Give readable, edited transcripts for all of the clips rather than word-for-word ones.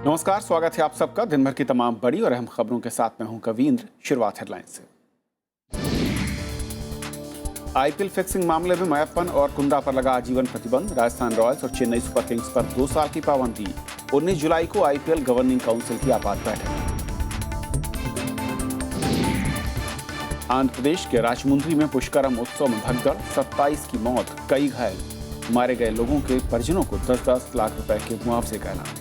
नमस्कार, स्वागत है आप सबका दिन भर की तमाम बड़ी और अहम खबरों के साथ मैं हूं कवींद्र। शुरुआत हेडलाइन से। आईपीएल फिक्सिंग मामले में मैयप्पन और कुंद्रा पर लगा आजीवन प्रतिबंध। राजस्थान रॉयल्स और चेन्नई सुपर किंग्स पर 2 साल की पाबंदी। 19 जुलाई को आईपीएल गवर्निंग काउंसिल की आपात बैठक। आंध्र प्रदेश के राजमुंद्री में पुष्करम उत्सव में भगदड़, 27 की मौत, कई घायल। मारे गए लोगों के परिजनों को 10-10 लाख रुपए के मुआवजे का ऐलान।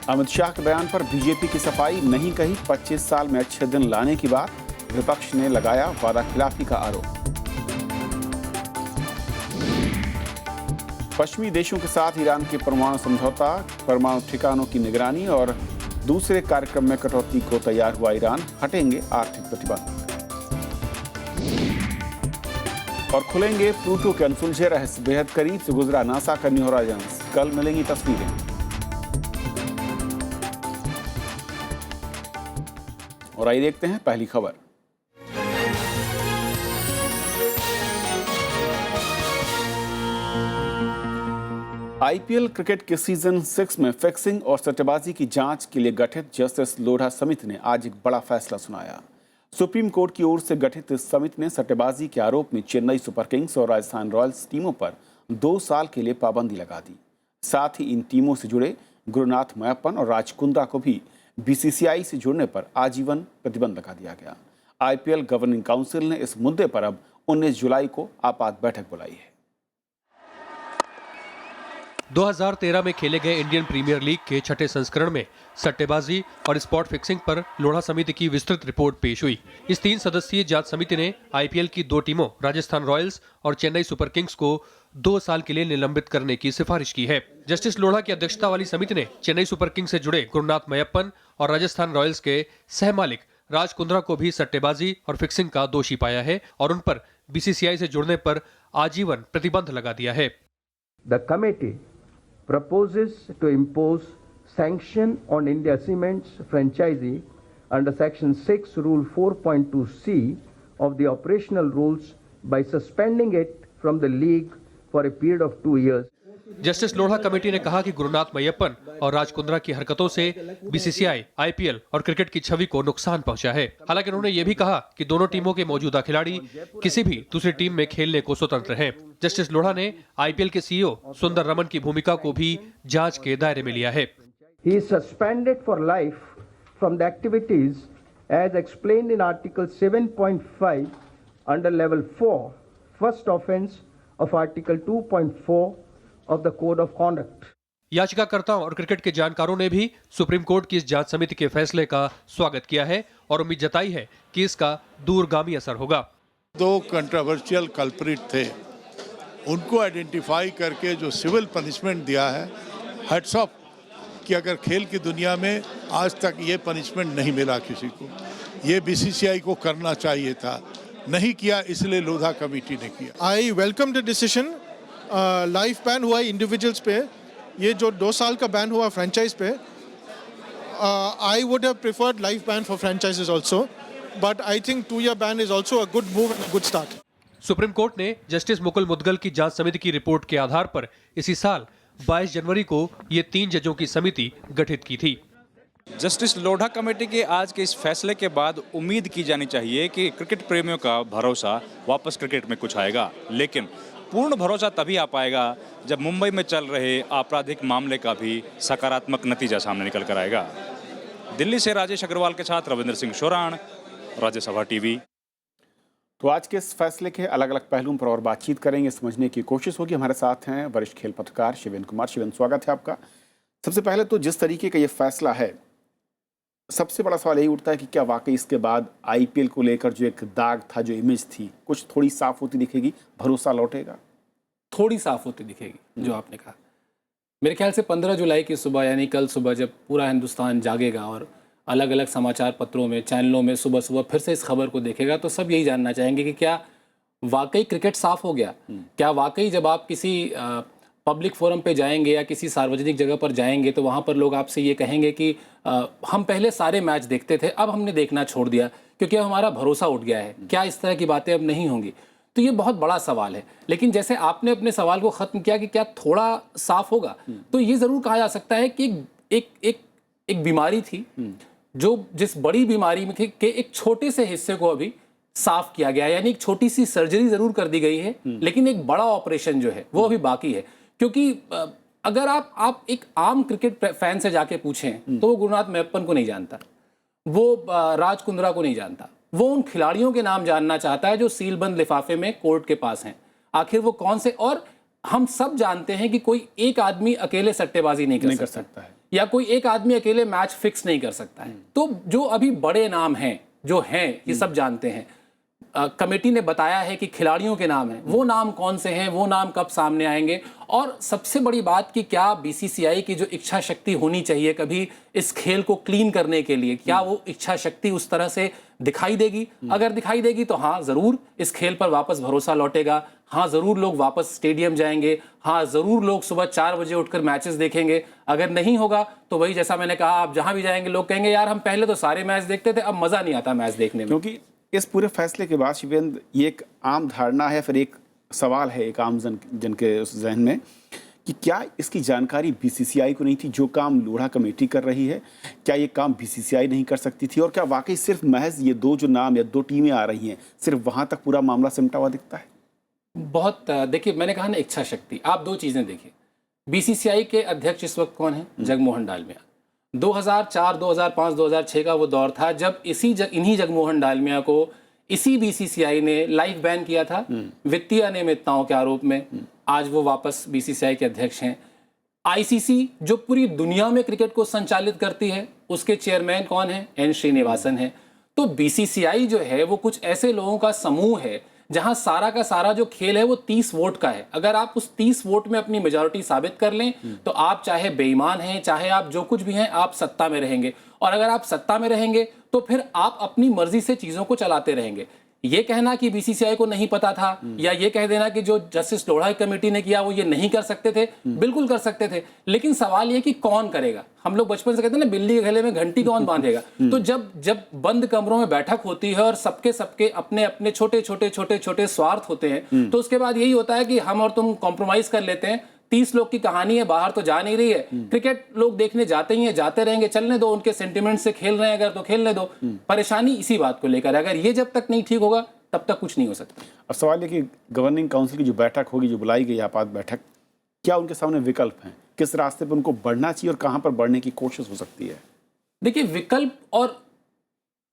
अमित शाह के बयान पर बीजेपी की सफाई, नहीं कही 25 साल में अच्छे दिन लाने की बात। विपक्ष ने लगाया वादा खिलाफी का आरोप। पश्चिमी देशों के साथ ईरान के परमाणु समझौता, परमाणु ठिकानों की निगरानी और दूसरे कार्यक्रम में कटौती को तैयार हुआ ईरान, हटेंगे आर्थिक प्रतिबंध। और खुलेंगे प्लूटो के अनसुलझे रहस्य, बेहद करीब से गुजरा नासा का न्यू होराइजन्स। कल मिलेंगी तस्वीरें। और आइए देखते हैं पहली खबर। आईपीएल क्रिकेट के सीजन 6 में फिक्सिंग और सट्टेबाजी की जांच के लिए गठित जस्टिस लोढ़ा समिति ने आज एक बड़ा फैसला सुनाया। सुप्रीम कोर्ट की ओर से गठित इस समिति ने सट्टेबाजी के आरोप में चेन्नई सुपर किंग्स और राजस्थान रॉयल्स टीमों पर 2 साल के लिए पाबंदी लगा दी। साथ ही इन टीमों से जुड़े गुरुनाथ मैयप्पन और राज कुंद्रा को भी बीसीसीआई से जुड़ने पर आजीवन प्रतिबंध लगा दिया गया। आईपीएल गवर्निंग काउंसिल ने इस मुद्दे पर अब 19 जुलाई को आपात बैठक बुलाई है। 2013 में खेले गए इंडियन प्रीमियर लीग के छठे संस्करण में सट्टेबाजी और स्पॉट फिक्सिंग पर लोढ़ा समिति की विस्तृत रिपोर्ट पेश हुई। इस 3 सदस्यीय जांच समिति ने आईपीएल की 2 टीमों राजस्थान रॉयल्स और चेन्नई सुपर किंग्स को 2 साल के लिए निलंबित करने की सिफारिश की है। जस्टिस लोढ़ा की अध्यक्षता वाली समिति ने चेन्नई सुपर किंग्स से जुड़े गुरुनाथ मैयप्पन और राजस्थान रॉयल्स के सहमालिक राज कुंद्रा को भी सट्टेबाजी और फिक्सिंग का दोषी पाया है और उन पर बीसीसीआई से जुड़ने पर आजीवन प्रतिबंध लगा दिया है। The committee proposes to impose sanction on India Cements franchisee under Section 6 Rule 4.2C of the operational rules by suspending it from the league for a period of 2 years. Justice Lodha committee ने कहा कि गुरुनाथ मैयप्पन और राज कुंद्रा की हरकतों से BCCI, IPL और cricket की छवि को नुकसान पहुंचा है। हालांकि उन्होंने ये भी कहा कि दोनों टीमों के मौजूदा खिलाड़ी किसी भी दूसरी टीम में खेलने को स्वतंत्र हैं। जस्टिस लोढ़ा ने आईपीएल के सीईओ सुंदर रमन की भूमिका को भी जांच के दायरे में लिया है। He is suspended for life from the activities as explained in Article 7.5 under Level 4, first offence of Article 2.4 of the Code of Conduct. याचिकाकर्ताओं और क्रिकेट के जानकारों ने भी सुप्रीम कोर्ट की इस जांच समिति के फैसले का स्वागत किया है और उम्मीद जताई है कि इसका दूरगामी असर होगा। 2 कंट्रोवर्शियल कल्प्रिट थे, उनको आइडेंटिफाई करके जो सिविल पनिशमेंट दिया है, हेड्स ऑफ कि अगर खेल की दुनिया में आज तक ये पनिशमेंट नहीं मिला किसी को। ये बीसीसीआई को करना चाहिए था, नहीं किया, इसलिए लोढ़ा कमेटी ने किया। I welcome the decision. Life ban हुआ है इंडिविजुअल्स पे, ये जो 2 साल का बैन हुआ फ्रेंचाइज पे, I would have preferred life ban for franchises also, but I think 2-year ban is also a good move and a good start. Supreme court ने जस्टिस मुकुल मुदगल की जांच समिति की रिपोर्ट के आधार पर इसी साल 22 जनवरी को ये 3 जजों की समिति गठित की थी। जस्टिस लोढ़ा कमेटी के आज के इस फैसले के बाद उम्मीद की जानी चाहिए कि क्रिकेट प्रेमियों का भरोसा वापस क्रिकेट में कुछ आएगा, लेकिन पूर्ण भरोसा तभी आ पाएगा जब मुंबई में चल रहे आपराधिक मामले का भी सकारात्मक नतीजा सामने निकल कर आएगा। दिल्ली से राजेश अग्रवाल के साथ रविंद्र सिंह शोराण, राज्यसभा टीवी। तो आज के इस फैसले के अलग अलग पहलुओं पर और बातचीत करेंगे, समझने की कोशिश होगी। हमारे साथ हैं वरिष्ठ खेल पत्रकार शिवेंद्र कुमार। शिवेंद्र, स्वागत है आपका। सबसे पहले तो जिस तरीके का ये फैसला है, सबसे बड़ा सवाल यही उठता है कि क्या वाकई इसके बाद आईपीएल को लेकर जो एक दाग था, जो इमेज थी, कुछ थोड़ी साफ होती दिखेगी, भरोसा लौटेगा? थोड़ी साफ होती दिखेगी, जो आपने कहा। मेरे ख्याल से 15 जुलाई की सुबह, यानी कल सुबह, जब पूरा हिंदुस्तान जागेगा और अलग अलग समाचार पत्रों में, चैनलों में सुबह सुबह फिर से इस खबर को देखेगा, तो सब यही जानना चाहेंगे कि क्या वाकई क्रिकेट साफ हो गया। क्या वाकई जब आप किसी पब्लिक फोरम पे जाएंगे या किसी सार्वजनिक जगह पर जाएंगे तो वहाँ पर लोग आपसे ये कहेंगे कि हम पहले सारे मैच देखते थे, अब हमने देखना छोड़ दिया क्योंकि अब हमारा भरोसा उठ गया है। क्या इस तरह की बातें अब नहीं होंगी? तो ये बहुत बड़ा सवाल है। लेकिन जैसे आपने अपने सवाल को ख़त्म किया कि क्या थोड़ा साफ होगा, तो ये ज़रूर कहा जा सकता है कि एक बीमारी थी जो जिस बड़ी बीमारी में के एक छोटे से हिस्से को अभी साफ किया गया है, यानी एक छोटी सी सर्जरी ज़रूर कर दी गई है, लेकिन एक बड़ा ऑपरेशन जो है वो अभी बाकी है। क्योंकि अगर आप एक आम क्रिकेट फैन से जाके पूछें तो वो गुरुनाथ मैप्पन को नहीं जानता, वो राज कुंद्रा को नहीं जानता, वो उन खिलाड़ियों के नाम जानना चाहता है जो सीलबंद लिफाफे में कोर्ट के पास हैं। आखिर वो कौन से, और हम सब जानते हैं कि कोई एक आदमी अकेले सट्टेबाजी नहीं कर सकता है, या कोई एक आदमी अकेले मैच फिक्स नहीं कर सकता है। तो जो अभी बड़े नाम हैं जो हैं ये सब जानते हैं। कमेटी ने बताया है कि खिलाड़ियों के नाम हैं, वो नाम कौन से हैं, वो नाम कब सामने आएंगे, और सबसे बड़ी बात कि क्या बीसीसीआई की जो इच्छा शक्ति होनी चाहिए कभी इस खेल को क्लीन करने के लिए, क्या वो इच्छा शक्ति उस तरह से दिखाई देगी? अगर दिखाई देगी तो हाँ ज़रूर इस खेल पर वापस भरोसा लौटेगा, हाँ ज़रूर लोग वापस स्टेडियम जाएंगे, हाँ ज़रूर लोग सुबह 4 बजे उठकर मैचेस देखेंगे। अगर नहीं होगा तो वही जैसा मैंने कहा, आप जहाँ भी जाएंगे लोग कहेंगे यार हम पहले तो सारे मैच देखते थे, अब मज़ा नहीं आता मैच देखने में। क्योंकि इस पूरे फैसले के बाद शिवेंद्र, ये एक आम धारणा है, फिर एक सवाल है एक आम जन के उस जहन में कि क्या इसकी जानकारी बीसीसीआई को नहीं थी? जो काम लोढ़ा कमेटी कर रही है, क्या ये काम बीसीसीआई नहीं कर सकती थी? और क्या वाकई सिर्फ महज ये दो जो नाम या दो टीमें आ रही हैं, सिर्फ वहां तक पूरा मामला सिमटा हुआ दिखता है? बहुत देखिए, मैंने कहा ना इच्छा शक्ति। आप दो चीज़ें देखिए, बीसीसीआई के अध्यक्ष इस वक्त कौन है? जगमोहन डालमिया। 2004, 2005, 2006 का वो दौर था जब इन्हीं जगमोहन डालमिया को इसी बीसीसीआई ने लाइफ बैन किया था वित्तीय अनियमितताओं के आरोप में। आज वो वापस बीसीसीआई के अध्यक्ष हैं। आईसीसी जो पूरी दुनिया में क्रिकेट को संचालित करती है, उसके चेयरमैन कौन है? एन श्रीनिवासन है। तो बीसीसीआई जो है वो कुछ ऐसे लोगों का समूह है जहां सारा का सारा जो खेल है वो 30 वोट का है। अगर आप उस 30 वोट में अपनी मेजॉरिटी साबित कर लें तो आप चाहे बेईमान हैं, चाहे आप जो कुछ भी हैं, आप सत्ता में रहेंगे। और अगर आप सत्ता में रहेंगे तो फिर आप अपनी मर्जी से चीजों को चलाते रहेंगे। ये कहना कि बीसीसीआई को नहीं पता था, या ये कह देना कि जो जस्टिस लोढ़ा कमेटी ने किया वो ये नहीं कर सकते थे, बिल्कुल कर सकते थे। लेकिन सवाल ये कि कौन करेगा? हम लोग बचपन से कहते हैं ना, बिल्ली के गले में घंटी कौन बांधेगा? तो जब बंद कमरों में बैठक होती है और सबके अपने अपने छोटे स्वार्थ होते हैं, तो उसके बाद यही होता है कि हम और तुम कॉम्प्रोमाइज कर लेते हैं। 30 लोग की कहानी है, बाहर तो जा नहीं रही है। क्रिकेट लोग देखने जाते ही हैं, जाते रहेंगे, चलने दो, उनके सेंटिमेंट से खेल रहे हैं अगर तो खेलने दो। परेशानी इसी बात को लेकर, अगर ये जब तक नहीं ठीक होगा तब तक कुछ नहीं हो सकता। अब सवाल ये कि गवर्निंग काउंसिल की जो बैठक होगी, जो बुलाई गई आपात बैठक, क्या उनके सामने विकल्प हैं? किस रास्ते पर उनको बढ़ना चाहिए और कहां पर बढ़ने की कोशिश हो सकती है? देखिए, विकल्प और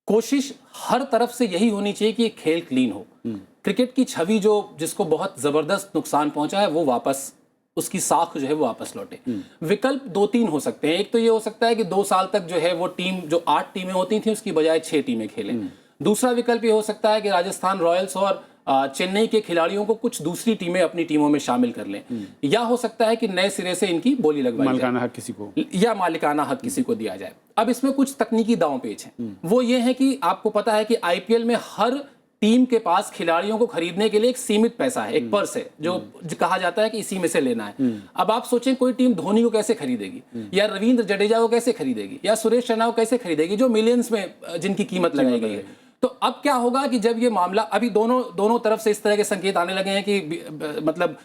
कोशिश हर तरफ से यही होनी चाहिए कि खेल क्लीन हो। क्रिकेट की छवि जिसको बहुत जबरदस्त नुकसान पहुंचा है, वो वापस उसकी साख जो है वो वापस लौटे। विकल्प 2-3 हो सकते हैं। एक तो ये हो सकता है कि 2 साल तक जो है वो टीम, जो 8 टीमें होती थी उसकी बजाय 6 टीमें खेलें। दूसरा विकल्प ये हो सकता है कि राजस्थान रॉयल्स और चेन्नई के खिलाड़ियों को कुछ दूसरी टीमें अपनी टीमों में शामिल कर लें। या हो सकता है कि नए सिरे से इनकी बोली लगवाई जाए, मालिकाना हक किसी को, या मालिकाना हक किसी को दिया जाए। अब इसमें कुछ तकनीकी दांव पेच हैं। वो ये है कि आपको पता है कि आईपीएल में हर टीम के पास खिलाड़ियों को खरीदने के लिए एक सीमित पैसा है, एक पर्स है, जो कहा जाता है कि इसी में से लेना है। अब आप सोचें, कोई टीम धोनी को कैसे खरीदेगी, या रविंद्र जडेजा को कैसे खरीदेगी, या सुरेश रैना को कैसे खरीदेगी, जो मिलियंस में जिनकी कीमत लगाई गई है। तो अब क्या होगा कि जब ये मामला, अभी दोनों तरफ से इस तरह के संकेत आने लगे हैं कि मतलब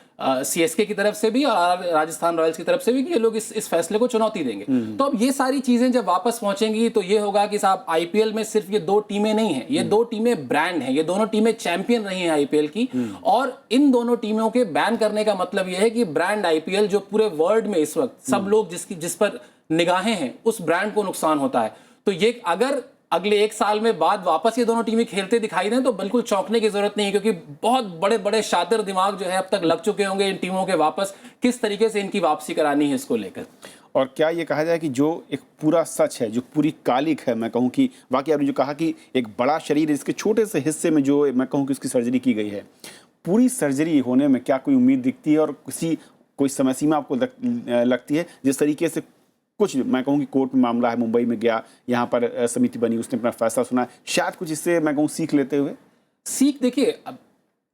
सीएसके की तरफ से भी और राजस्थान रॉयल्स की तरफ से भी कि ये लोग इस फैसले को चुनौती देंगे। तो अब ये सारी चीजें जब वापस पहुंचेंगी तो ये होगा कि साहब, आईपीएल में सिर्फ ये 2 टीमें नहीं हैं, ये 2 टीमें ब्रांड हैं, ये दोनों टीमें चैंपियन रही हैं आईपीएल की। और इन दोनों टीमों के बैन करने का मतलब यह है कि ब्रांड आईपीएल जो पूरे वर्ल्ड में इस वक्त सब लोग जिस पर निगाहें हैं, उस ब्रांड को नुकसान होता है। तो ये अगर अगले 1 साल में बाद वापस ये दोनों टीमें खेलते दिखाई दें तो बिल्कुल चौंकने की जरूरत नहीं है, क्योंकि बहुत बड़े बड़े शातिर दिमाग जो है अब तक लग चुके होंगे इन टीमों के वापस किस तरीके से इनकी वापसी करानी है इसको लेकर। और क्या ये कहा जाए कि जो एक पूरा सच है, जो पूरी कालिक है, मैं कहूँ कि वाकई आपने जो कहा कि एक बड़ा शरीर, इसके छोटे से हिस्से में जो मैं कहूँ कि उसकी सर्जरी की गई है, पूरी सर्जरी होने में क्या कोई उम्मीद दिखती है? और कोई समय सीमा आपको लगती है? जिस तरीके से कुछ, मैं कहूँ कि कोर्ट में मामला है, मुंबई में गया, यहाँ पर समिति बनी, उसने अपना फैसला सुना, शायद कुछ इससे मैं कहूँ सीख लेते हुए। सीख, देखिए, अब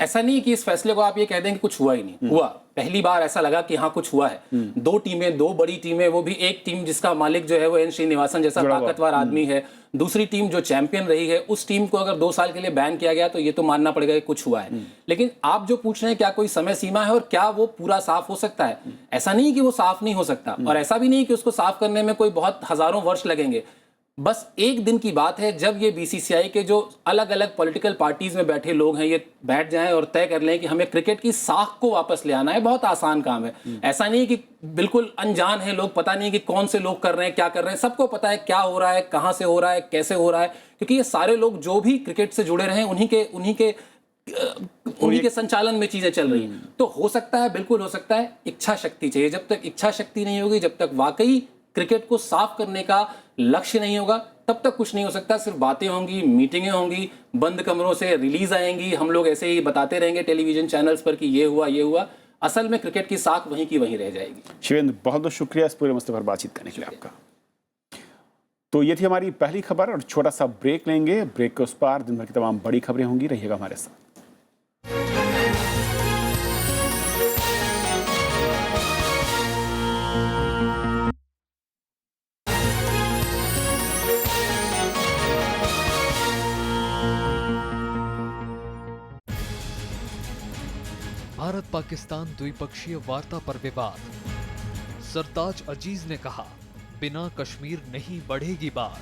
ऐसा नहीं कि इस फैसले को आप ये कह दें कि कुछ हुआ ही नहीं हुआ। पहली बार ऐसा लगा कि हाँ कुछ हुआ है। दो टीमें, दो बड़ी टीमें, वो भी एक टीम जिसका मालिक जो है वो एन श्रीनिवासन जैसा ताकतवर आदमी है, दूसरी टीम जो चैंपियन रही है, उस टीम को अगर 2 साल के लिए बैन किया गया तो ये तो मानना पड़ेगा कि कुछ हुआ है। लेकिन आप जो पूछ रहे हैं क्या कोई समय सीमा है और क्या वो पूरा साफ हो सकता है, ऐसा नहीं कि वो साफ नहीं हो सकता, और ऐसा भी नहीं कि उसको साफ करने में कोई बहुत हजारों वर्ष लगेंगे। बस एक दिन की बात है जब ये बीसीसीआई के जो अलग अलग पॉलिटिकल पार्टीज में बैठे लोग हैं ये बैठ जाएं और तय कर लें कि हमें क्रिकेट की साख को वापस ले आना है। बहुत आसान काम है। ऐसा नहीं कि बिल्कुल अनजान है लोग, पता नहीं कि कौन से लोग कर रहे हैं, क्या कर रहे हैं। सबको पता है क्या हो रहा है, कहां से हो रहा है, कैसे हो रहा है, क्योंकि ये सारे लोग जो भी क्रिकेट से जुड़े रहे हैं उन्हीं के संचालन में चीजें चल रही हैं। तो हो सकता है, बिल्कुल हो सकता है। इच्छा शक्ति चाहिए। जब तक इच्छा शक्ति नहीं होगी, जब तक वाकई क्रिकेट को साफ करने का लक्ष्य नहीं होगा, तब तक कुछ नहीं हो सकता। सिर्फ बातें होंगी, मीटिंगें होंगी, बंद कमरों से रिलीज आएंगी, हम लोग ऐसे ही बताते रहेंगे टेलीविजन चैनल्स पर कि ये हुआ। असल में क्रिकेट की साख वहीं की वहीं रह जाएगी। शिवेंद्र, बहुत बहुत शुक्रिया इस पूरे मसले पर बातचीत करने के लिए आपका। तो ये थी हमारी पहली खबर, और छोटा सा ब्रेक लेंगे। ब्रेक के उस पार दिन भर की तमाम बड़ी खबरें होंगी। रहिएगा हमारे साथ। भारत पाकिस्तान द्विपक्षीय वार्ता पर विवाद। सरताज अजीज ने कहा, बिना कश्मीर नहीं बढ़ेगी बात।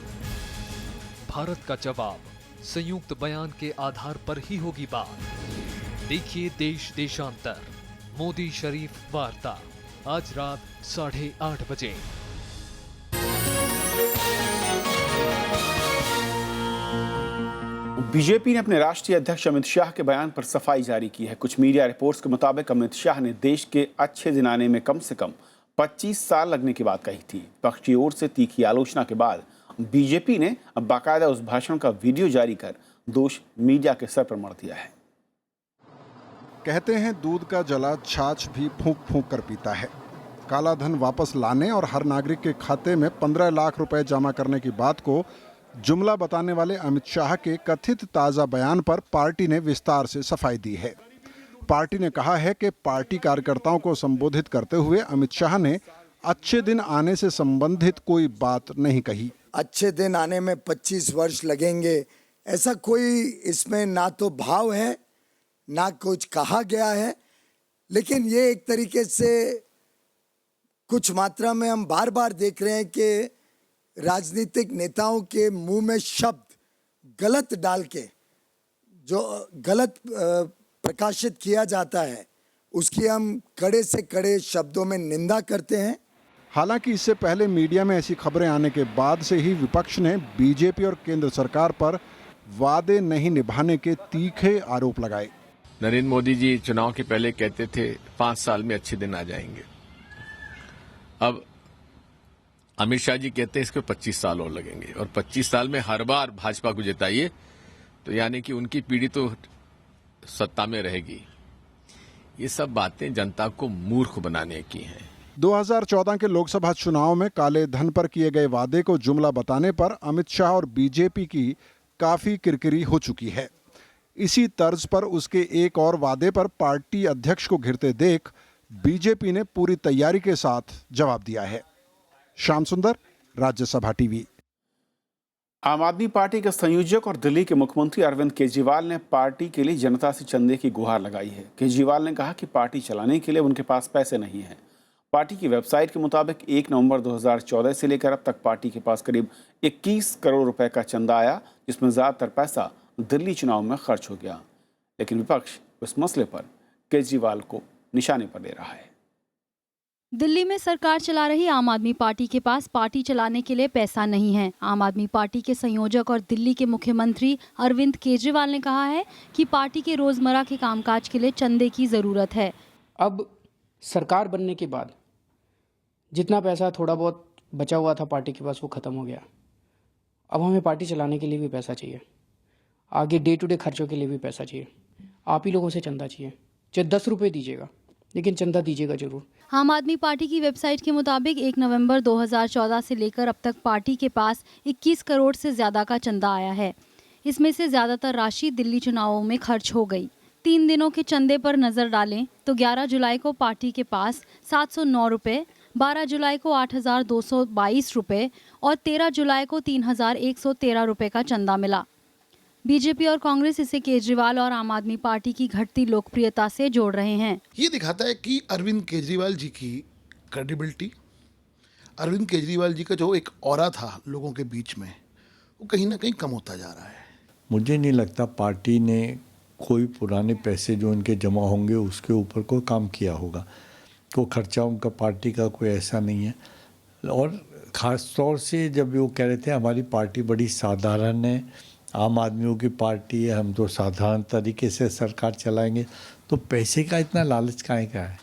भारत का जवाब, संयुक्त बयान के आधार पर ही होगी बात। देखिए देश देशांतर, मोदी शरीफ वार्ता, आज रात 8:30 बजे। बीजेपी ने अपने राष्ट्रीय अध्यक्ष अमित शाह के बयान पर सफाई जारी की है। कुछ मीडिया रिपोर्ट्स के मुताबिक अमित शाह ने देश के अच्छे दिन आने में कम से कम 25 साल लगने की बात कही थी। विपक्ष की ओर से तीखी आलोचना के बाद बीजेपी ने अब बाकायदा उस भाषण का वीडियो जारी कर दोष मीडिया के सर पर मढ़ दिया है। कहते हैं दूध का जला छाछ भी फूंक फूंक कर पीता है। काला धन वापस लाने और हर नागरिक के खाते में 15 लाख रुपए जमा करने की बात को जुमला बताने वाले अमित शाह के कथित ताज़ा बयान पर पार्टी ने विस्तार से सफाई दी है। पार्टी ने कहा है कि पार्टी कार्यकर्ताओं को संबोधित करते हुए अमित शाह ने अच्छे दिन आने से संबंधित कोई बात नहीं कही। अच्छे दिन आने में 25 वर्ष लगेंगे, ऐसा कोई इसमें ना तो भाव है ना कुछ कहा गया है। लेकिन ये एक तरीके से कुछ मात्रा में हम बार बार देख रहे हैं कि राजनीतिक नेताओं के मुंह में शब्द गलत डाल के जो गलत प्रकाशित किया जाता है उसकी हम कड़े से कड़े शब्दों में निंदा करते हैं। हालांकि इससे पहले मीडिया में ऐसी खबरें आने के बाद से ही विपक्ष ने बीजेपी और केंद्र सरकार पर वादे नहीं निभाने के तीखे आरोप लगाए। नरेंद्र मोदी जी चुनाव के पहले कहते थे 5 साल में अच्छे दिन आ जाएंगे। अब अमित शाह जी कहते हैं इसको 25 साल और लगेंगे, और 25 साल में हर बार भाजपा को जिताइए, तो यानी कि उनकी पीढ़ी तो सत्ता में रहेगी। ये सब बातें जनता को मूर्ख बनाने की हैं। 2014 के लोकसभा चुनाव में काले धन पर किए गए वादे को जुमला बताने पर अमित शाह और बीजेपी की काफी किरकिरी हो चुकी है। इसी तर्ज पर उसके एक और वादे पर पार्टी अध्यक्ष को घिरते देख बीजेपी ने पूरी तैयारी के साथ जवाब दिया है। श्याम सुंदर, राज्यसभा टीवी। आम आदमी पार्टी के संयोजक और दिल्ली के मुख्यमंत्री अरविंद केजरीवाल ने पार्टी के लिए जनता से चंदे की गुहार लगाई है। केजरीवाल ने कहा कि पार्टी चलाने के लिए उनके पास पैसे नहीं हैं। पार्टी की वेबसाइट के मुताबिक 1 नवंबर 2014 से लेकर अब तक पार्टी के पास करीब 21 करोड़ रुपए का चंदा आया, जिसमें ज़्यादातर पैसा दिल्ली चुनाव में खर्च हो गया। लेकिन विपक्ष इस मसले पर केजरीवाल को निशाने पर ले रहा है। दिल्ली में सरकार चला रही आम आदमी पार्टी के पास पार्टी चलाने के लिए पैसा नहीं है। आम आदमी पार्टी के संयोजक और दिल्ली के मुख्यमंत्री अरविंद केजरीवाल ने कहा है कि पार्टी के रोजमर्रा के कामकाज के लिए चंदे की जरूरत है। अब सरकार बनने के बाद जितना पैसा थोड़ा बहुत बचा हुआ था पार्टी के पास वो खत्म हो गया। अब हमें पार्टी चलाने के लिए भी पैसा चाहिए, आगे डे टू डे खर्चों के लिए भी पैसा चाहिए। आप ही लोगों से चंदा चाहिए, चाहे 10 रुपये दीजिएगा, लेकिन चंदा दीजिएगा जरूर। आम आदमी पार्टी की वेबसाइट के मुताबिक 1 नवंबर 2014 से लेकर अब तक पार्टी के पास 21 करोड़ से ज्यादा का चंदा आया है। इसमें से ज्यादातर राशि दिल्ली चुनावों में खर्च हो गई। 3 दिनों के चंदे पर नजर डालें तो 11 जुलाई को पार्टी के पास 709 रुपए, 12 जुलाई को 8,222 रुपए और 13 जुलाई को 3,113 रुपए का चंदा मिला। बीजेपी और कांग्रेस इसे केजरीवाल और आम आदमी पार्टी की घटती लोकप्रियता से जोड़ रहे हैं। ये दिखाता है कि अरविंद केजरीवाल जी की क्रेडिबिलिटी, अरविंद केजरीवाल जी का जो एक ऑरा था लोगों के बीच में, वो कहीं ना कहीं कम होता जा रहा है। मुझे नहीं लगता पार्टी ने कोई पुराने पैसे जो इनके जमा होंगे उसके ऊपर कोई काम किया होगा। तो खर्चा उनका पार्टी का कोई ऐसा नहीं है। और ख़ास तौर से जब वो कह रहे थे हमारी पार्टी बड़ी साधारण है, आम आदमियों की पार्टी है, हम तो साधारण तरीके से सरकार चलाएंगे, तो पैसे का इतना लालच काहे का है।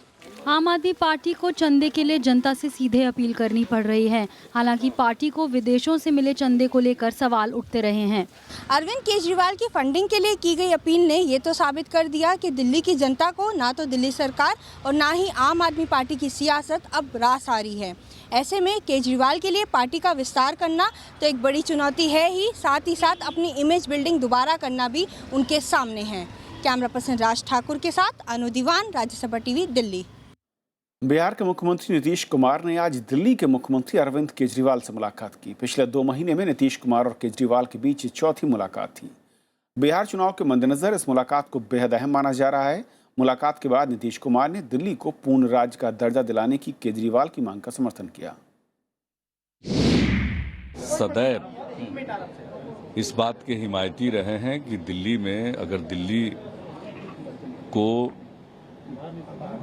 आम आदमी पार्टी को चंदे के लिए जनता से सीधे अपील करनी पड़ रही है। हालांकि पार्टी को विदेशों से मिले चंदे को लेकर सवाल उठते रहे हैं। अरविंद केजरीवाल की फंडिंग के लिए की गई अपील ने ये तो साबित कर दिया कि दिल्ली की जनता को ना तो दिल्ली सरकार और ना ही आम आदमी पार्टी की सियासत अब रास आ रही है। ऐसे में केजरीवाल के लिए पार्टी का विस्तार करना तो एक बड़ी चुनौती है ही, साथ ही साथ अपनी इमेज बिल्डिंग दोबारा करना भी उनके सामने है। कैमरा पर्सन राज ठाकुर के साथ अनु दीवान, राज्यसभा टीवी, दिल्ली। बिहार के मुख्यमंत्री नीतीश कुमार ने आज दिल्ली के मुख्यमंत्री अरविंद केजरीवाल से मुलाकात की। पिछले 2 महीने में नीतीश कुमार और केजरीवाल के बीच चौथी मुलाकात थी। बिहार चुनाव के मद्देनजर इस मुलाकात को बेहद अहम माना जा रहा है। मुलाकात के बाद नीतीश कुमार ने दिल्ली को पूर्ण राज्य का दर्जा दिलाने की केजरीवाल की मांग का समर्थन किया। सदैव इस बात के हिमायती रहे हैं कि दिल्ली में अगर दिल्ली को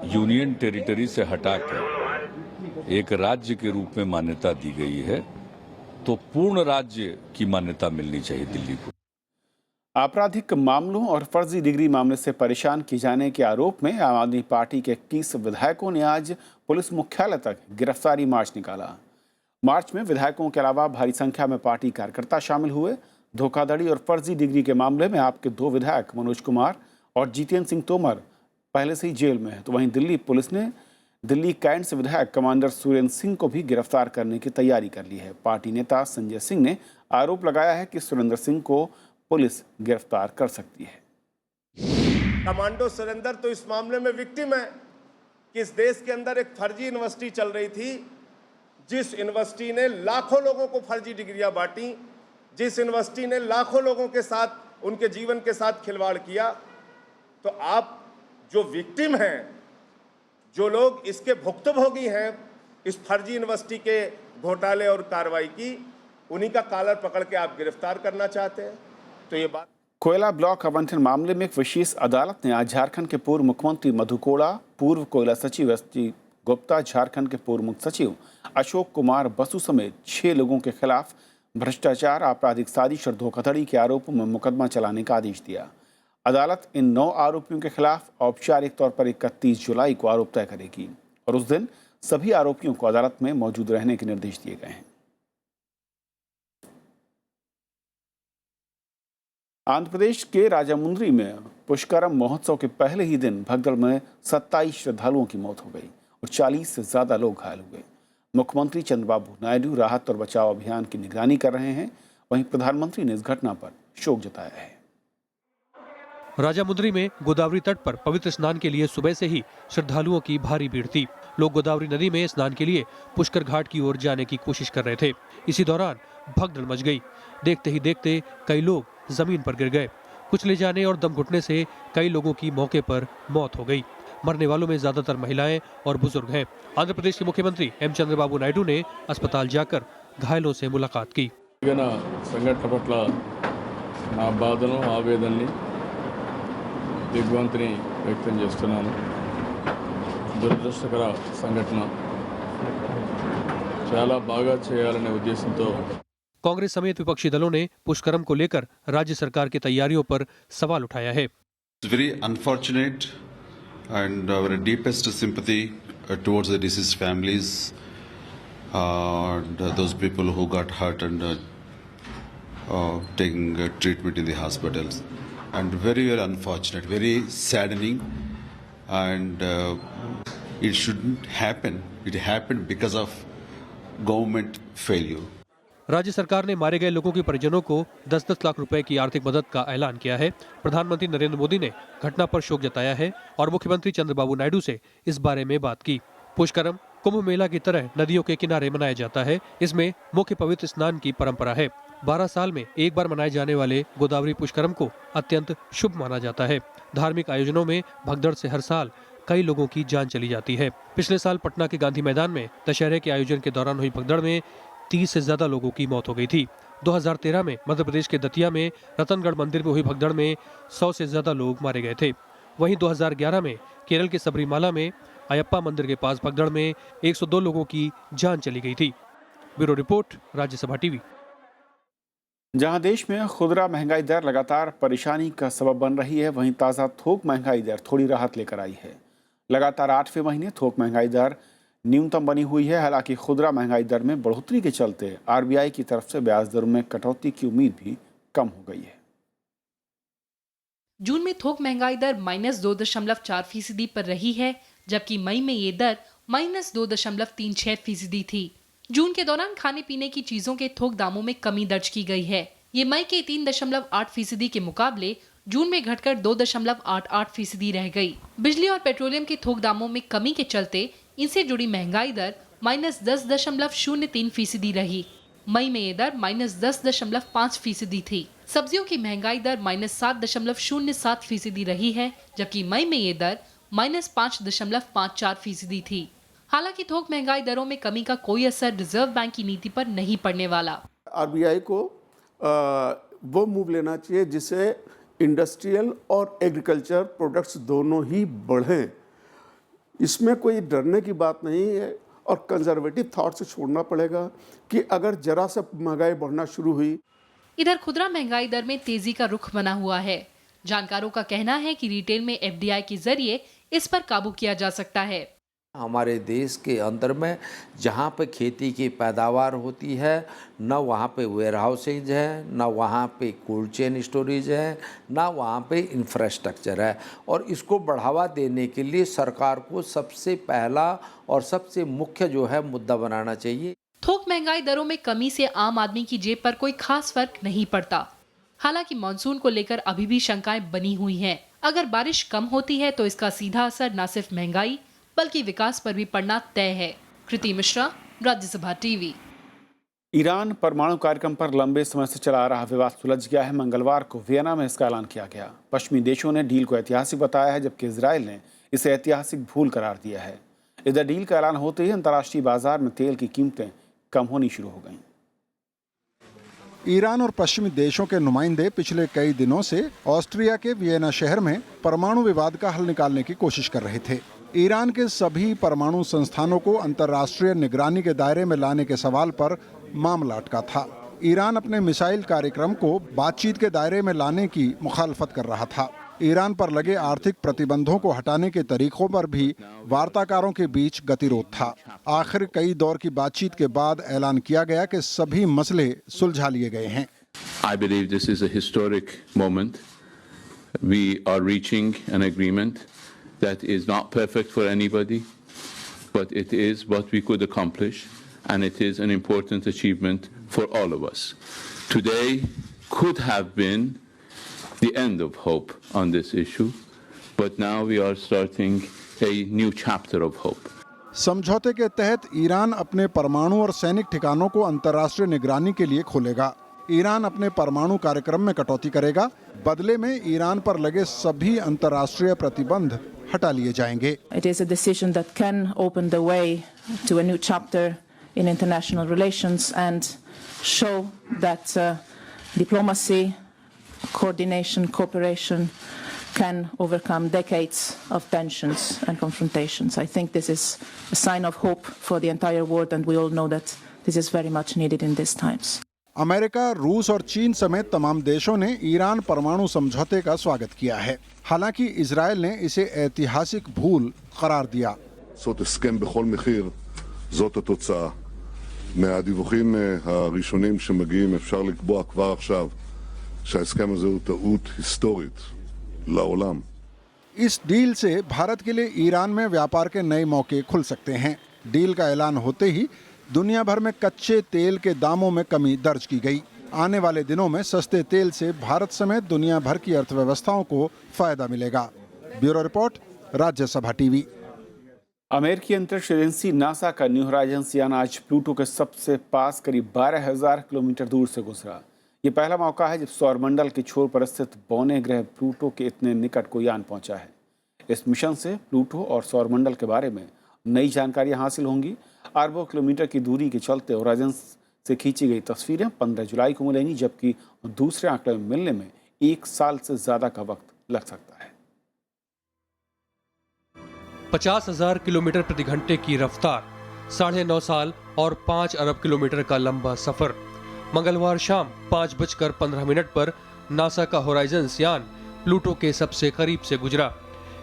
यूनियन टेरिटरी से हटाकर एक राज्य के रूप में मान्यता दी गई है, तो पूर्ण राज्य की मान्यता मिलनी चाहिए दिल्ली को। आपराधिक मामलों और फर्जी डिग्री मामले से परेशान किए जाने के आरोप में आम आदमी पार्टी के 21 विधायकों ने आज पुलिस मुख्यालय तक गिरफ्तारी मार्च निकाला। मार्च में विधायकों के अलावा भारी संख्या में पार्टी कार्यकर्ता शामिल हुए। धोखाधड़ी और फर्जी डिग्री के मामले में आपके 2 विधायक मनोज कुमार और जितेंद्र सिंह तोमर पहले से ही जेल में है। तो वहीं दिल्ली पुलिस ने दिल्ली कैंट से विधायक कमांडर सुरेंद्र सिंह को भी गिरफ्तार करने की तैयारी कर ली है। पार्टी नेता संजय सिंह ने आरोप लगाया है कि सुरेंद्र सिंह को पुलिस गिरफ्तार कर सकती है। कमांडो सुरेंद्र तो इस मामले में विक्टिम है कि इस देश के अंदर एक फर्जी यूनिवर्सिटी चल रही थी, जिस यूनिवर्सिटी ने लाखों लोगों को फर्जी डिग्रियां बांटी, जिस यूनिवर्सिटी ने लाखों लोगों के साथ उनके जीवन के साथ खिलवाड़ किया। तो आप जो विक्टिम हैं, जो लोग इसके भुक्तभोगी हैं इस फर्जी यूनिवर्सिटी के घोटाले और कार्रवाई की, उन्हीं का कॉलर पकड़ के आप गिरफ्तार करना चाहते हैं। तो ये बात कोयला ब्लॉक आवंटन मामले में एक विशेष अदालत ने आज झारखंड के पूर्व मुख्यमंत्री मधु कोड़ा, पूर्व कोयला सचिव एस.टी. गुप्ता, झारखंड के पूर्व मुख्य सचिव अशोक कुमार बसु समेत 6 लोगों के खिलाफ भ्रष्टाचार, आपराधिक साजिश और धोखाधड़ी के आरोपों में मुकदमा चलाने का आदेश दिया। अदालत इन 9 आरोपियों के खिलाफ औपचारिक तौर पर 31 जुलाई को आरोप तय करेगी और उस दिन सभी आरोपियों को अदालत में मौजूद रहने के निर्देश दिए गए हैं। आंध्र प्रदेश के राजामुंद्री में पुष्करम महोत्सव के पहले ही दिन भगदड़ में 27 श्रद्धालुओं की मौत हो गई और 40 से ज्यादा लोग घायल हो गए। मुख्यमंत्री चंद्रबाबू नायडू राहत और बचाव अभियान की निगरानी कर रहे हैं। वहीं प्रधानमंत्री ने इस घटना पर शोक जताया है। राजामुंद्री में गोदावरी तट पर पवित्र स्नान के लिए सुबह से ही श्रद्धालुओं की भारी भीड़ थी। लोग गोदावरी नदी में स्नान के लिए पुष्कर घाट की ओर जाने की कोशिश कर रहे थे। इसी दौरान भगदड़ मच गई। देखते ही देखते कई लोग जमीन पर गिर गए। कुचले जाने और दम घुटने से कई लोगों की मौके पर मौत हो गई। मरने वालों में ज्यादातर महिलाएं और बुजुर्ग हैं। आंध्र प्रदेश के मुख्यमंत्री एम चंद्रबाबू नायडू ने अस्पताल जाकर घायलों से मुलाकात की। संघटन पट्ल ना बाधनु आवेदननी దిగ్భ్రాంతిని వ్యక్తం చేస్తున్నాను। దురదృష్టకర సంఘటన చాలా బాగా చేయాలనే ఉద్దేశంతో कांग्रेस समेत विपक्षी दलों ने पुष्करम को लेकर राज्य सरकार की तैयारियों पर सवाल उठाया है। Very unfortunate and our deepest sympathy towards the deceased families and those people who got hurt and taking treatment in the hospitals. And very, very unfortunate, very saddening, and it shouldn't happen. It happened because of government failure. राज्य सरकार ने मारे गए लोगों के परिजनों को 10-10 लाख रुपए की आर्थिक मदद का ऐलान किया है। प्रधानमंत्री नरेंद्र मोदी ने घटना पर शोक जताया है और मुख्यमंत्री चंद्रबाबू नायडू से इस बारे में बात की। पुष्करम कुंभ मेला की तरह नदियों के किनारे मनाया जाता है। इसमें मुख्य पवित्र स्नान की परंपरा है। 12 साल में एक बार मनाए जाने वाले गोदावरी पुष्करम को अत्यंत शुभ माना जाता है। धार्मिक आयोजनों में भगदड़ से हर साल कई लोगों की जान चली जाती है। पिछले साल पटना के गांधी मैदान में दशहरे के आयोजन के दौरान हुई भगदड़ में 30 से ज्यादा लोगों की मौत हो गई थी। 2013 में मध्य प्रदेश के दतिया में रतनगढ़ मंदिर में हुई भगदड़ में 100 से ज्यादा लोग मारे गए थे। वहीं 2011 में केरल के सबरीमाला में अयप्पा मंदिर के पास भगदड़ में 102 लोगों की जान चली गई थी। Bureau report, Rajya Sabha TV. जहां देश में खुदरा महंगाई दर लगातार परेशानी का सबब बन रही है, वहीं ताज़ा थोक महंगाई दर थोड़ी राहत लेकर आई है। लगातार 8वें महीने थोक महंगाई दर न्यूनतम बनी हुई है। हालांकि खुदरा महंगाई दर में बढ़ोतरी के चलते आरबीआई की तरफ से ब्याज दरों में कटौती की उम्मीद भी कम हो गई है। जून में थोक महंगाई दर -2.4% पर रही है, जबकि मई में ये दर -2.36% थी। जून के दौरान खाने पीने की चीजों के थोक दामों में कमी दर्ज की गई है। ये मई के 3.8% के मुकाबले जून में घटकर 2.88% रह गई। बिजली और पेट्रोलियम के थोक दामों में कमी के चलते इनसे जुड़ी महंगाई दर -10.03% रही। मई में ये दर -10.5% थी। सब्जियों की महंगाई दर -7.07% रही है, जबकि मई में ये दर -5.54% थी। हालांकि थोक महंगाई दरों में कमी का कोई असर रिजर्व बैंक की नीति पर नहीं पड़ने वाला। आरबीआई को वो मूव लेना चाहिए जिससे इंडस्ट्रियल और एग्रीकल्चर प्रोडक्ट्स दोनों ही बढ़ें। इसमें कोई डरने की बात नहीं है और कंजर्वेटिव थॉट से छोड़ना पड़ेगा कि अगर जरा सा महंगाई बढ़ना शुरू हुई। इधर खुदरा महंगाई दर में तेजी का रुख बना हुआ है। जानकारों का कहना है कि रिटेल में एफडीआई के जरिए इस पर काबू किया जा सकता है। हमारे देश के अंदर में जहाँ पे खेती की पैदावार होती है, न वहाँ पे वेयर हाउसिंग है, न वहाँ पे कोल्ड चेन स्टोरेज है, न वहाँ पे इंफ्रास्ट्रक्चर है। और इसको बढ़ावा देने के लिए सरकार को सबसे पहला और सबसे मुख्य जो है मुद्दा बनाना चाहिए। थोक महंगाई दरों में कमी से आम आदमी की जेब पर कोई खास फर्क नहीं पड़ता। हालांकि मानसून को लेकर अभी भी शंकाएं बनी हुई हैं। अगर बारिश कम होती है तो इसका सीधा असर न सिर्फ महंगाई बल्कि विकास पर भी पड़ना तय है। कृति मिश्रा, राज्यसभा टीवी। ईरान परमाणु कार्यक्रम पर लंबे समय से चला आ रहा विवाद सुलझ गया है। मंगलवार को वियना में इसका ऐलान किया गया। पश्चिमी देशों ने डील को ऐतिहासिक बताया है, जबकि इजरायल ने इसे ऐतिहासिक भूल करार दिया है। इधर डील का ऐलान होते ही अंतर्राष्ट्रीय बाजार में तेल की कीमतें कम होनी शुरू हो गईं। ईरान और पश्चिमी देशों के नुमाइंदे पिछले कई दिनों से ऑस्ट्रिया के वियना शहर में परमाणु विवाद का हल निकालने की कोशिश कर रहे थे। ईरान के सभी परमाणु संस्थानों को अंतर्राष्ट्रीय निगरानी के दायरे में लाने के सवाल पर मामला अटका था। ईरान अपने मिसाइल कार्यक्रम को बातचीत के दायरे में लाने की मुखालफत कर रहा था। ईरान पर लगे आर्थिक प्रतिबंधों को हटाने के तरीकों पर भी वार्ताकारों के बीच गतिरोध था। आखिर कई दौर की बातचीत के बाद ऐलान किया गया कि सभी मसले सुलझा लिए गए हैं। I believe this is a historic moment. We are reaching an agreement that is not perfect for anybody, but it is what we could accomplish, and it is an important achievement for all of us. Today could have been the end of hope on this issue, but now we are starting a new chapter of hope. समझौते के तहत Iran अपने परमाणु और सैनिक ठिकानों को अंतर्राष्ट्रीय निगरानी के लिए खोलेगा। ईरान अपने परमाणु कार्यक्रम में कटौती करेगा। बदले में ईरान पर लगे सभी अंतर्राष्ट्रीय प्रतिबंध हटा लिए जाएंगे। It is a decision that can open the way to a new chapter in international relations and show that diplomacy, coordination, cooperation can overcome decades of tensions and confrontations. I think this is a sign of hope for the entire world, and we all know that this is very much needed in these times. America, रूस और चीन समेत तमाम देशों ने Iran परमाणु समझौते का स्वागत किया है। हालांकि इजरायल ने इसे ऐतिहासिक भूल करार दिया। לעשות הסכם בכל מחיר, זאת התוצאה. מהדיווחים הראשונים שמגיעים אפשר לקבוע כבר עכשיו שההסכם הזה הוא טעות היסטורית לעולם. इस डील से भारत के लिए ईरान में व्यापार के नए मौके खुल सकते हैं। डील का ऐलान होते ही दुनिया भर में कच्चे तेल के दामों में कमी दर्ज की गई। आने वाले दिनों में सस्ते तेल से भारत समेत दुनिया भर की अर्थव्यवस्थाओं को फायदा मिलेगा। Bureau report, Rajya Sabha TV. अमेरिकी अंतरिक्ष एजेंसी नासा का न्यू होराइजन्स यान आज प्लूटो के सबसे पास करीब 12,000 किलोमीटर दूर से गुजरा। ये पहला मौका है जब सौरमंडल के छोर पर स्थित बौने ग्रह प्लूटो के इतने निकट कोई यान पहुंचा है। इस मिशन से प्लूटो और सौरमंडल के बारे में नई जानकारियां हासिल होंगी। अरबों किलोमीटर की दूरी के चलते होराइजन्स से खींची गई तस्वीरें 15 जुलाई को मिलेंगी, जबकि दूसरे आंकड़े मिलने में 1 साल से ज्यादा का वक्त लग सकता है। 50,000 किलोमीटर प्रति घंटे की रफ्तार, 9.5 साल और 5 अरब किलोमीटर का लंबा सफर। मंगलवार शाम 5:15 पर नासा का होराइजन्स यान प्लूटो के सबसे करीब से गुजरा।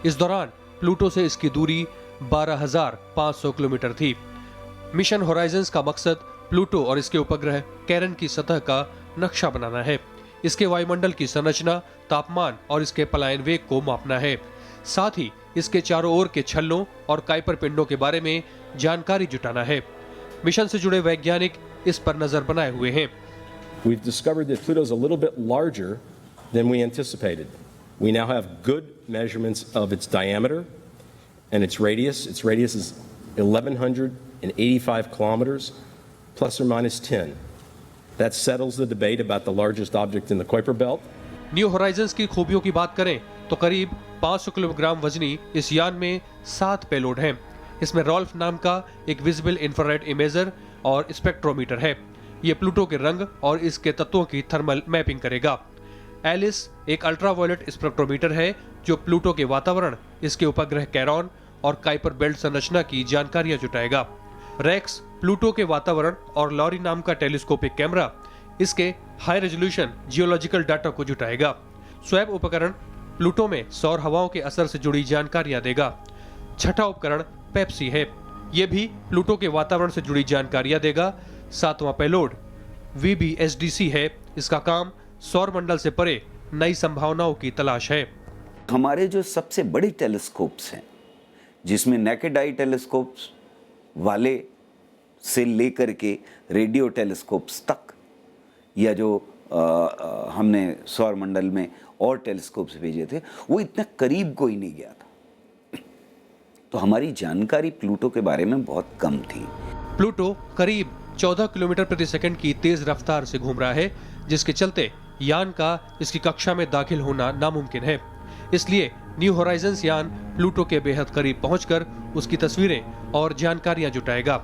इस दौरान प्लूटो से इसकी दूरी 12,500 किलोमीटर थी। मिशन होराइजन्स का मकसद प्लूटो और इसके उपग्रह कैरन की सतह का नक्शा बनाना है। इसके वायुमंडल की संरचना, तापमान और इसके पलायन वेग को मापना है। साथ ही इसके चारों ओर के छल्लों और काइपर पिंडों के बारे में जानकारी जुटाना है। मिशन से जुड़े वैज्ञानिक इस पर नजर बनाए हुए हैं। We've discovered that Pluto is a little bit larger than we anticipated. We now have good measurements of its diameter and its radius. Its radius is 1,185 kilometers, plus or minus 10. That settles the debate about the largest object in the Kuiper Belt. New Horizons की खूबियों की बात करें तो करीब 500 kilogram वजनी इस यान में 7 पेलोड हैं। इसमें रॉल्फ नाम का एक विजिबल इंफ्रारेड इमेजर और स्पेक्ट्रोमीटर है। ये प्लूटो के रंग और इसके तत्वों की थर्मल मैपिंग करेगा। एलिस एक अल्ट्रावायलेट स्पेक्ट्रोमीटर है जो प्लूटो के वातावरण, इसके उपग्रह कैरॉन और काइपर बेल्ट संरचना की जानकारियां जुटाएगा। रेक्स प्लूटो के वातावरण और लॉरी नाम का टेलीस्कोपिक कैमरा इसके हाई रेजोल्यूशन जियोलॉजिकल डाटा को जुटाएगा। स्वैब उपकरण प्लूटो में सौर हवाओं के असर से जुड़ी जानकारियां देगा। छठा उपकरण पेप्सी है, ये भी प्लूटो के वातावरण से जुड़ी जानकारियां देगा। 7वां पेलोड VBSDC है, इसका काम सौर मंडल से परे नई संभावनाओं की तलाश है। हमारे जो सबसे बड़े टेलीस्कोप्स हैं, जिसमें नेकेड आई टेलीस्कोप्स वाले से लेकर के रेडियो टेलीस्कोप्स तक, या जो हमने सौर मंडल में और टेलीस्कोप्स भेजे थे, वो इतना करीब कोई नहीं गया था। तो हमारी जानकारी प्लूटो के बारे में बहुत कम थी। प्लूटो करीब 14 किलोमीटर प्रति सेकंड की तेज रफ्तार से घूम रहा है, जिसके चलते यान का इसकी कक्षा में दाखिल होना नामुमकिन है। इसलिए न्यू होराइजन्स यान प्लूटो के बेहद करीब पहुंचकर उसकी तस्वीरें और जानकारियां जुटाएगा।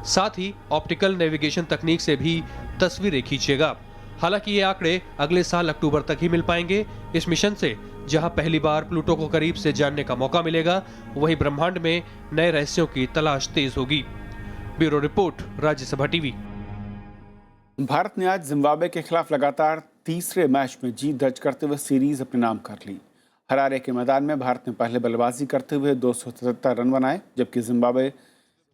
साथ ही ऑप्टिकल नेविगेशन तकनीक से भी तस्वीरें खींचेगा। हालांकि ये आंकड़े अगले साल अक्टूबर तक ही मिल पाएंगे। इस मिशन से जहां पहली बार प्लूटो को करीब से जानने का मौका मिलेगा, वहीं ब्रह्मांड में नए रहस्यों की तलाश तेज होगी। Bureau report, Rajya Sabha TV. Bharat ने आज जिम्बाब्वे के खिलाफ लगातार तीसरे मैच में जीत दर्ज करते हुए सीरीज अपने नाम कर ली। हरारे के मैदान में भारत ने पहले बल्लेबाजी करते हुए 277 रन बनाए, जबकि जिम्बाब्वे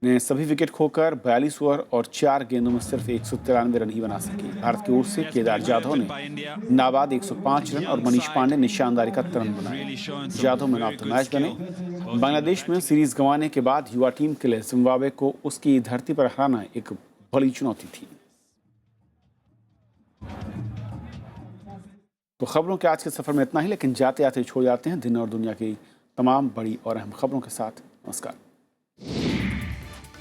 ने सभी विकेट खोकर 42 ओवर और 4 गेंदों में सिर्फ 193 रन ही बना सकी। भारत की ओर से केदार जाधव ने नाबाद 105 रन और मनीष पांडे ने शानदार 71 रन बनाए। Jadhav man of the match बने। बांग्लादेश में सीरीज गंवाने के बाद युवा टीम के लिए जिम्बाब्वे को उसकी धरती पर हराना एक बड़ी चुनौती थी। तो खबरों के आज के सफर में इतना ही, लेकिन जाते जाते छोड़ जाते हैं दिन और दुनिया की तमाम बड़ी और अहम खबरों के साथ। नमस्कार।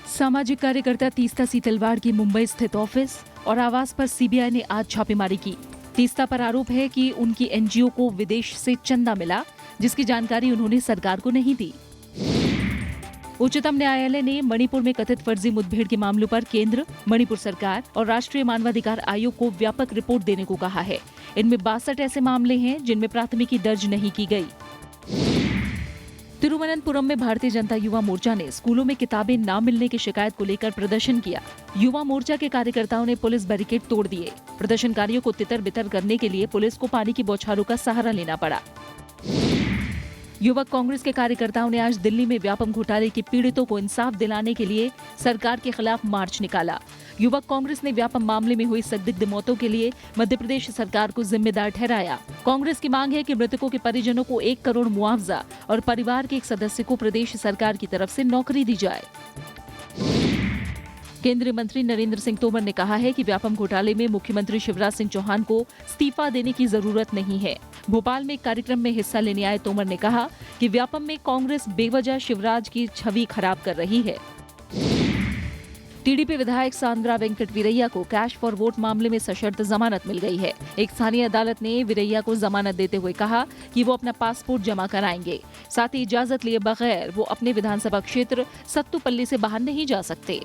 सामाजिक कार्यकर्ता तीस्ता सीतलवाड़ की मुंबई स्थित ऑफिस और आवास पर सीबीआई ने आज छापेमारी की। तीस्ता पर आरोप है कि उनकी एनजीओ को विदेश से चंदा मिला, जिसकी जानकारी उन्होंने सरकार को नहीं दी। उच्चतम न्यायालय ने मणिपुर में कथित फर्जी मुठभेड़ के मामलों पर केंद्र, मणिपुर सरकार और राष्ट्रीय मानवाधिकार आयोग को व्यापक रिपोर्ट देने को कहा है। इनमें 62 ऐसे मामले हैं जिनमें प्राथमिकी दर्ज नहीं की गई। तिरुवनंतपुरम में भारतीय जनता युवा मोर्चा ने स्कूलों में किताबें न मिलने की शिकायत को लेकर प्रदर्शन किया। युवा मोर्चा के कार्यकर्ताओं ने पुलिस बैरिकेड तोड़ दिए। प्रदर्शनकारियों को तितर बितर करने के लिए पुलिस को पानी की बौछारों का सहारा लेना पड़ा। युवक कांग्रेस के कार्यकर्ताओं ने आज दिल्ली में व्यापम घोटाले के पीड़ितों को इंसाफ दिलाने के लिए सरकार के खिलाफ मार्च निकाला। युवक कांग्रेस ने व्यापम मामले में हुई संदिग्ध मौतों के लिए मध्य प्रदेश सरकार को जिम्मेदार ठहराया। कांग्रेस की मांग है कि मृतकों के परिजनों को 1 करोड़ मुआवजा और परिवार के एक सदस्य को प्रदेश सरकार की तरफ से नौकरी दी जाए। केंद्रीय मंत्री नरेंद्र सिंह तोमर ने कहा है कि व्यापम घोटाले में मुख्यमंत्री शिवराज सिंह चौहान को इस्तीफा देने की जरूरत नहीं है। भोपाल में एक कार्यक्रम में हिस्सा लेने आए तोमर ने कहा कि व्यापम में कांग्रेस बेवजह शिवराज की छवि खराब कर रही है। टीडीपी विधायक सांद्रा वेंकट वीरैया को कैश फॉर वोट मामले में सशर्त जमानत मिल गई है। एक स्थानीय अदालत ने वीरैया को जमानत देते हुए कहा कि वो अपना पासपोर्ट जमा कराएंगे। साथ ही इजाजत लिए बगैर वो अपने विधानसभा क्षेत्र सत्तुपल्ली से बाहर नहीं जा सकते।